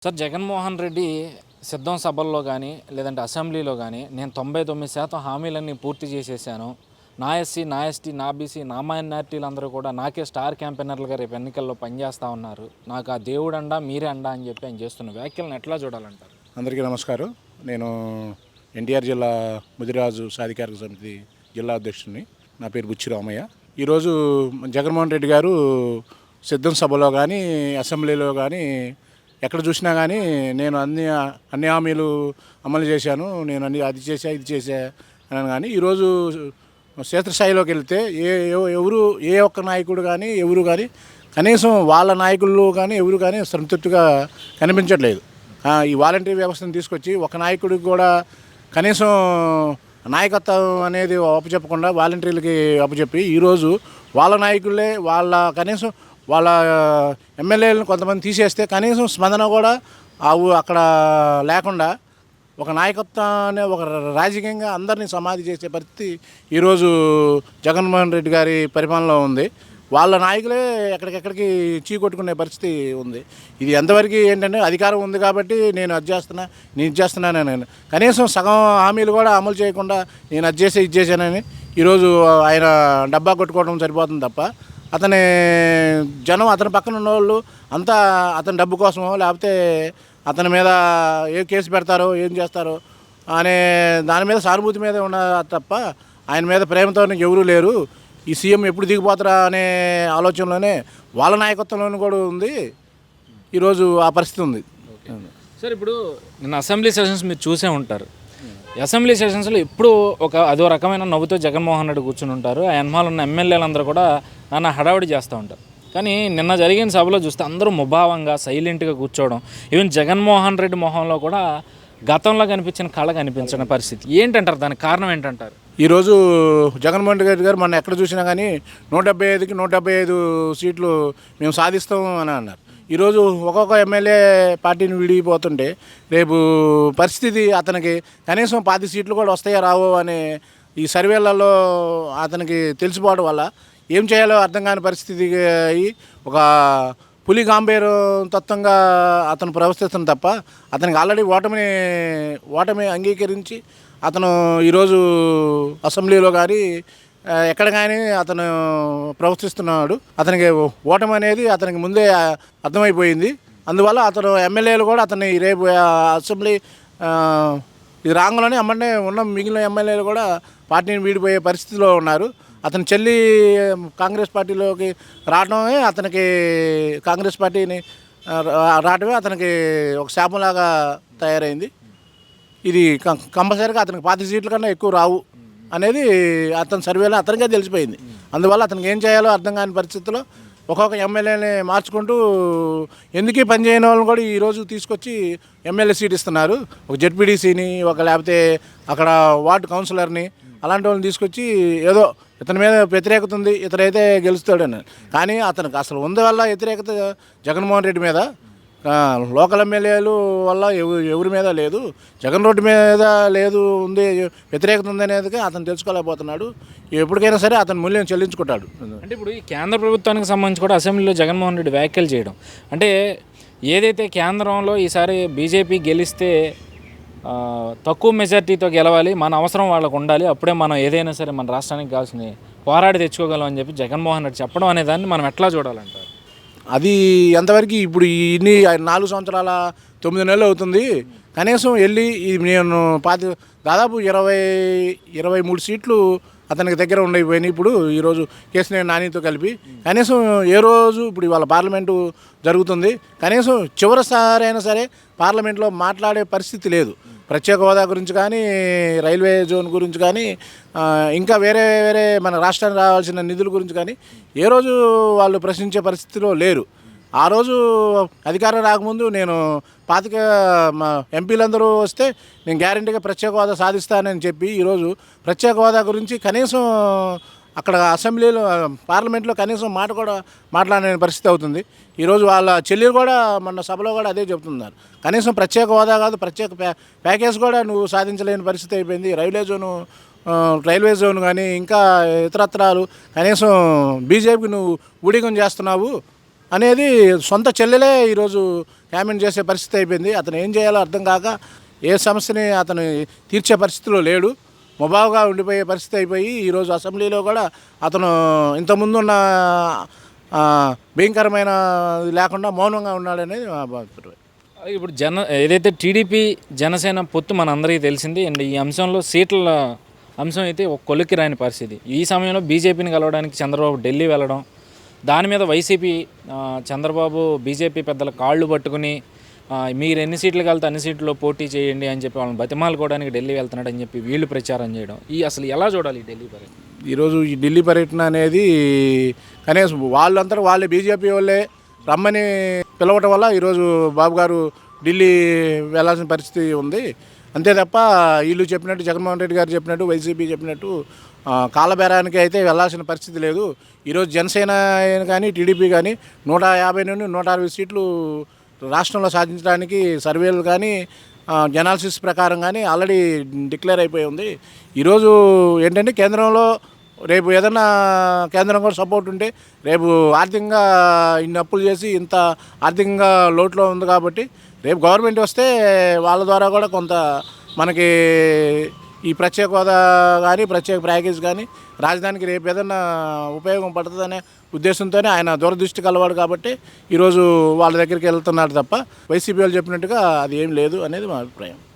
Sir Jaganmohan Reddy సిద్ధం సభల్లో కానీ లేదంటే అసెంబ్లీలో కానీ నేను 99% హామీలన్నీ పూర్తి చేసేసాను. నా ఎస్సీ, నా ఎస్టీ, నా బీసీ, నా మైనార్టీలు అందరూ కూడా నాకే స్టార్ క్యాంపెయినర్లుగా రేపు ఎన్నికల్లో పనిచేస్తూ ఉన్నారు. నాకు ఆ దేవుడు అండా మీరే అండా అని చెప్పి ఆయన చేస్తున్న వ్యాఖ్యలను ఎట్లా చూడాలంటారు? అందరికీ నమస్కారం. నేను ఎన్టీఆర్ జిల్లా ముదిరాజు సాధికారిక సమితి జిల్లా అధ్యక్షుడిని. నా పేరు బుచ్చి రామయ్య. ఈరోజు జగన్మోహన్ రెడ్డి గారు సిద్ధం సభలో కానీ అసెంబ్లీలో కానీ ఎక్కడ చూసినా కానీ నేను అన్ని హామీలు అమలు చేశాను, నేను అది చేశా ఇది చేశా అని. కానీ ఈరోజు క్షేత్రస్థాయిలోకి వెళ్తే ఏ ఒక్క నాయకుడు కానీ ఎవరు కానీ కనీసం వాళ్ళ నాయకులు కానీ ఎవరు కానీ సంతృప్తిగా కనిపించట్లేదు. ఈ వాలంటీర్ వ్యవస్థను తీసుకొచ్చి ఒక నాయకుడికి కూడా కనీసం నాయకత్వం అనేది అప్పచెప్పకుండా వాలంటీర్లకి అప్పచెప్పి ఈరోజు వాళ్ళ నాయకులే కనీసం వాళ్ళ ఎమ్మెల్యేలను కొంతమంది తీసేస్తే కనీసం స్పందన కూడా అక్కడ లేకుండా ఒక నాయకత్వాన్ని ఒక రాజకీయంగా అందరినీ సమాధి చేసే పరిస్థితి ఈరోజు జగన్మోహన్ రెడ్డి గారి పరిపాలనలో ఉంది. వాళ్ళ నాయకులే ఎక్కడికెక్కడికి చీకొట్టుకునే పరిస్థితి ఉంది. ఇది ఎంతవరకు ఏంటంటే అధికారం ఉంది కాబట్టి నేను అది చేస్తున్నాను నేను కనీసం సగం హామీలు కూడా అమలు చేయకుండా నేను అది చేసి ఇది చేశానని ఈరోజు ఆయన డబ్బా కొట్టుకోవడం సరిపోతుంది తప్ప అతని పక్కన ఉన్న వాళ్ళు అంతా అతని డబ్బు కోసమో లేకపోతే అతని మీద ఏ కేసు పెడతారో ఏం చేస్తారో అనే దాని మీద సానుభూతి మీద ఉన్న తప్ప ఆయన మీద ప్రేమతో ఎవరూ లేరు. ఈ సీఎం ఎప్పుడు దిగిపోతారా అనే ఆలోచనలోనే వాళ్ళ నాయకత్వంలోనూ కూడా ఉంది. ఈరోజు ఆ పరిస్థితి ఉంది. సార్ ఇప్పుడు నిన్న అసెంబ్లీ సెషన్స్ మీరు చూసే ఉంటారు. అసెంబ్లీ సెషన్స్లో ఎప్పుడూ అదో రకమైన నవ్వుతో జగన్మోహన్ రెడ్డి కూర్చుని ఉంటారు. ఆ ఎన్మాలు ఉన్న ఎమ్మెల్యేలందరూ కూడా నాన్న హడావుడి చేస్తూ ఉంటారు. కానీ నిన్న జరిగిన సభలో చూస్తే అందరూ ముభావంగా సైలెంట్గా కూర్చోవడం, ఈవెన్ జగన్మోహన్ రెడ్డి మొహంలో కూడా గతంలో కనిపించిన కళ కనిపించిన పరిస్థితి ఏంటంటారు? దానికి కారణం ఏంటంటారు? ఈరోజు జగన్మోహన్ రెడ్డి గారు మనం ఎక్కడ చూసినా కానీ 175కి 175 సీట్లు మేము సాధిస్తాం అని అన్నారు. ఈరోజు ఒక్కొక్క ఎమ్మెల్యే పార్టీని విడిపోతుంటే రేపు పరిస్థితి అతనికి కనీసం 10 సీట్లు కూడా వస్తాయో రావో అనే ఈ సర్వేలలో అతనికి తెలిసిపోవడం వల్ల ఏం చేయాలో అర్థం కాని పరిస్థితి అయ్యి ఒక పులి గాంభీర్యం తత్వంగా అతను ప్రవర్తిస్తున్న తప్ప అతనికి ఆల్రెడీ ఓటమి అంగీకరించి అతను ఈరోజు అసెంబ్లీలో కానీ ఎక్కడ కానీ అతను ప్రవర్తిస్తున్నాడు. అతనికి ఓటమి అనేది అతనికి ముందే అర్థమైపోయింది. అందువల్ల అతను ఎమ్మెల్యేలు కూడా అతన్ని రేపు అసెంబ్లీ ఇది రాంగులోనే ఉన్న మిగిలిన ఎమ్మెల్యేలు కూడా పార్టీని వీడిపోయే పరిస్థితిలో ఉన్నారు. అతని చెల్లి కాంగ్రెస్ పార్టీలోకి రావడమే అతనికి కాంగ్రెస్ పార్టీని రావడమే అతనికి ఒక శాపంలాగా తయారైంది. ఇది కంపల్సరీగా అతనికి 10 సీట్ల కన్నా ఎక్కువ రావు అనేది అతని సర్వేలో అతనికే తెలిసిపోయింది. అందువల్ల అతనికి ఏం చేయాలో అర్థం కాని పరిస్థితుల్లో ఒక్కొక్క ఎమ్మెల్యేని మార్చుకుంటూ ఎందుకీ పనిచేయని వాళ్ళని కూడా ఈరోజు తీసుకొచ్చి ఎమ్మెల్యే సీట్ ఇస్తున్నారు. ఒక జెడ్పీడీసీని లేకపోతే అక్కడ వార్డు కౌన్సిలర్ని అలాంటి వాళ్ళని తీసుకొచ్చి ఏదో ఇతని మీద వ్యతిరేకత ఉంది, ఇతనైతే గెలుస్తాడని. కానీ అతనికి అసలు ఉంది వల్ల వ్యతిరేకత జగన్మోహన్ రెడ్డి మీద, లోకల్ ఎమ్మెల్యేలు వల్ల ఎవరి మీద లేదు, జగన్ రెడ్డి మీద లేదు ఉంది వ్యతిరేకత ఉంది అనేది అతను తెలుసుకోలేకపోతున్నాడు. ఎప్పటికైనా సరే అతను మూల్యం చెల్లించుకుంటాడు. అంటే ఇప్పుడు ఈ కేంద్ర ప్రభుత్వానికి సంబంధించి కూడా అసెంబ్లీలో జగన్మోహన్ రెడ్డి వ్యాఖ్యలు చేయడం అంటే ఏదైతే కేంద్రంలో ఈసారి బీజేపీ గెలిస్తే తక్కువ మెజార్టీతో గెలవాలి, మన అవసరం వాళ్ళకు ఉండాలి, అప్పుడే మనం ఏదైనా సరే మన రాష్ట్రానికి కావాల్సిన పోరాడి తెచ్చుకోగలం అని చెప్పి జగన్మోహన్ రెడ్డి చెప్పడం అనే దాన్ని మనం ఎట్లా చూడాలంటారు? అది ఎంతవరకు ఇప్పుడు ఇన్ని 4 సంవత్సరాల 9 నెలలు అవుతుంది. కనీసం వెళ్ళి నేను దాదాపు 23 సీట్లు అతనికి దగ్గర ఉండైపోయినాయి. ఇప్పుడు ఈరోజు కేసినేని నానితో కలిపి కనీసం ఏ రోజు ఇప్పుడు ఇవాళ పార్లమెంటు జరుగుతుంది, కనీసం చివరిసారి అయినా సరే పార్లమెంట్లో మాట్లాడే పరిస్థితి లేదు. ప్రత్యేక హోదా గురించి కానీ, రైల్వే జోన్ గురించి కానీ, ఇంకా వేరే మన రాష్ట్రానికి రావాల్సిన నిధుల గురించి కానీ ఏ రోజు వాళ్ళు ప్రశ్నించే పరిస్థితిలో లేరు. ఆ రోజు అధికారం రాకముందు నేను 25 ఎంపీలందరూ వస్తే నేను గ్యారెంటీగా ప్రత్యేక హోదా సాధిస్తానని చెప్పి ఈరోజు ప్రత్యేక హోదా గురించి కనీసం అక్కడ అసెంబ్లీలో పార్లమెంట్లో కనీసం మాట కూడా మాట్లాడలేని పరిస్థితి అవుతుంది. ఈరోజు వాళ్ళ చెల్లెలు కూడా మొన్న సభలో కూడా అదే చెబుతున్నారు. కనీసం ప్రత్యేక హోదా కాదు, ప్రత్యేక ప్యాకేజ్ కూడా నువ్వు సాధించలేని పరిస్థితి అయిపోయింది. రైల్వే జోన్ కానీ ఇంకా ఇతరత్రాలు కనీసం బీజేపీకి నువ్వు ఊడిగం చేస్తున్నావు అనేది సొంత చెల్లెలే ఈరోజు కామెంట్ చేసే పరిస్థితి అయిపోయింది. అతను ఏం చేయాలో అర్థం కాక ఏ సమస్యని అతను తీర్చే పరిస్థితిలో లేడు, మొబావుగా ఉండిపోయే పరిస్థితి అయిపోయి ఈరోజు అసెంబ్లీలో కూడా అతను ఇంతకుముందున్న భయంకరమైన లేకుండా మౌనంగా ఉన్నాడనేది మా అభిప్రాయం. ఇప్పుడు ఏదైతే టీడీపీ జనసేన పొత్తు మనందరికీ తెలిసింది. అండ్ ఈ అంశంలో సీట్ల అంశం అయితే ఒక కొలిక్కి రాని పరిస్థితి. ఈ సమయంలో బీజేపీని కలవడానికి చంద్రబాబు ఢిల్లీ వెళ్ళడం, దాని మీద వైసీపీ చంద్రబాబు బీజేపీ పెద్దల కాళ్ళు పట్టుకుని మీరు ఎన్ని సీట్లు కలితే అన్ని సీట్లలో పోటీ చేయండి అని చెప్పి వాళ్ళని బతిమాలుకోవడానికి ఢిల్లీ వెళ్తున్నాడు అని చెప్పి వీళ్ళు ప్రచారం చేయడం, అసలు ఎలా చూడాలి ఈ ఢిల్లీ పర్యటన? ఈరోజు ఈ ఢిల్లీ పర్యటన అనేది కనీసం వాళ్ళంతా వాళ్ళే బీజేపీ వాళ్ళే రమ్మని పిలవటం వల్ల ఈరోజు బాబు గారు ఢిల్లీ వెళ్ళాల్సిన పరిస్థితి ఉంది. అంతే తప్ప వీళ్ళు చెప్పినట్టు, జగన్మోహన్ రెడ్డి గారు చెప్పినట్టు, వైసీపీ చెప్పినట్టు కాలబేరానికి అయితే వెళ్ళాల్సిన పరిస్థితి లేదు. ఈరోజు జనసేన కానీ టీడీపీ కానీ 150 నుండి 160 సీట్లు రాష్ట్రంలో సాధించడానికి సర్వేలు కానీ జనాలసిస్ ప్రకారం కానీ ఆల్రెడీ డిక్లేర్ అయిపోయి ఉంది. ఈరోజు ఏంటంటే కేంద్రంలో రేపు ఏదన్నా కేంద్రం కూడా సపోర్ట్ ఉంటే రేపు ఆర్థికంగా ఇన్ని అప్పులు చేసి ఇంత ఆర్థికంగా లోట్లో ఉంది కాబట్టి రేపు గవర్నమెంట్ వస్తే వాళ్ళ ద్వారా కూడా కొంత మనకి ఈ ప్రత్యేక హోదా కానీ ప్రత్యేక ప్యాకేజ్ కానీ రాజధానికి రేపు ఏదన్నా ఉపయోగం పడుతుందనే ఉద్దేశంతోనే ఆయన దూరదృష్టి కలవాడు కాబట్టి ఈరోజు వాళ్ళ దగ్గరికి వెళ్తున్నాడు తప్ప వైసీపీ వాళ్ళు చెప్పినట్టుగా అది ఏం లేదు అనేది మా అభిప్రాయం.